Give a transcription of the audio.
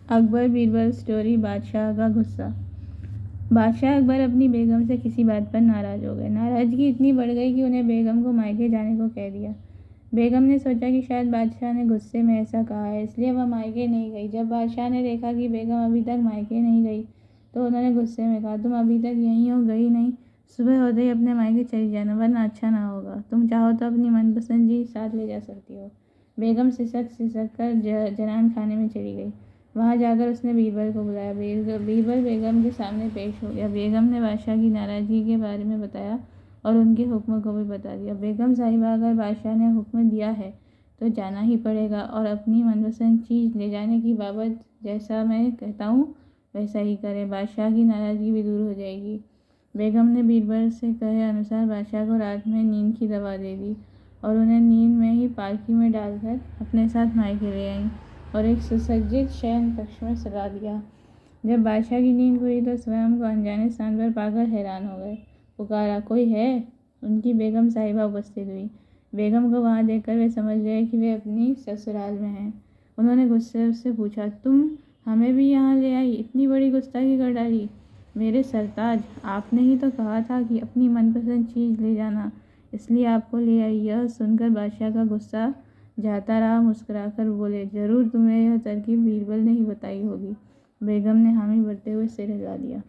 Akbar Birbal story. बादशाह का गुस्सा। बादशाह अकबर अपनी बेगम से किसी बात पर नाराज हो गए। नाराजगी इतनी बढ़ गई कि उन्हें बेगम को मायके जाने को कह दिया। बेगम ने सोचा कि शायद बादशाह ने गुस्से में ऐसा कहा है, इसलिए वह मायके नहीं गई। जब बादशाह ने देखा कि बेगम अभी तक मायके नहीं गई तो उन्होंने गुस्से में कहा, तुम अभी तक यहीं हो, गई नहीं? सुबह होते ही अपने मायके चली जाना, वरना अच्छा ना होगा। तुम चाहो तो अपनी मनपसंद चीज साथ ले जा सकती हो। बेगम सिसक सिसक कर जनान खाने में चली गई। वहां जाकर उसने बीरबल को बुलाया। बीरबल बेगम के सामने पेश हो गया। बेगम ने बादशाह की नाराजगी के बारे में बताया और उनके हुक्म को भी बता दिया। बेगम साहिबा, अगर बादशाह ने हुक्म दिया है तो जाना ही पड़ेगा और अपनी मनपसंद चीज़ ले जाने की बाबत जैसा मैं कहता हूँ वैसा ही करें। बादशाह की नाराज़गी भी दूर हो जाएगी। बेगम ने बीरबल से कहे अनुसार बादशाह को रात में नींद की दवा दे दी और उन्हें नींद में ही पालकी में डालकर अपने साथ मायके ले आई और एक सुसज्जित शयन कक्ष में सजा दिया। जब बादशाह की नींद हुई तो स्वयं को अनजाने स्थान पर पाकर हैरान हो गए। पुकारा, कोई है? उनकी बेगम साहिबा उपस्थित हुई। बेगम को वहां देखकर वे समझ गए कि वे अपनी ससुराल में हैं। उन्होंने गुस्से से पूछा, तुम हमें भी यहाँ ले आई? इतनी बड़ी गुस्ताखी कर डाली। मेरे सरताज, आपने ही तो कहा था कि अपनी मनपसंद चीज़ ले जाना, इसलिए आपको ले आई। यह सुनकर बादशाह का गुस्सा जाता रहा। मुस्कुराकर बोले, जरूर तुम्हें यह तरकीब बीरबल ने ही बताई होगी। बेगम ने हामी भरते हुए सिर हिला दिया।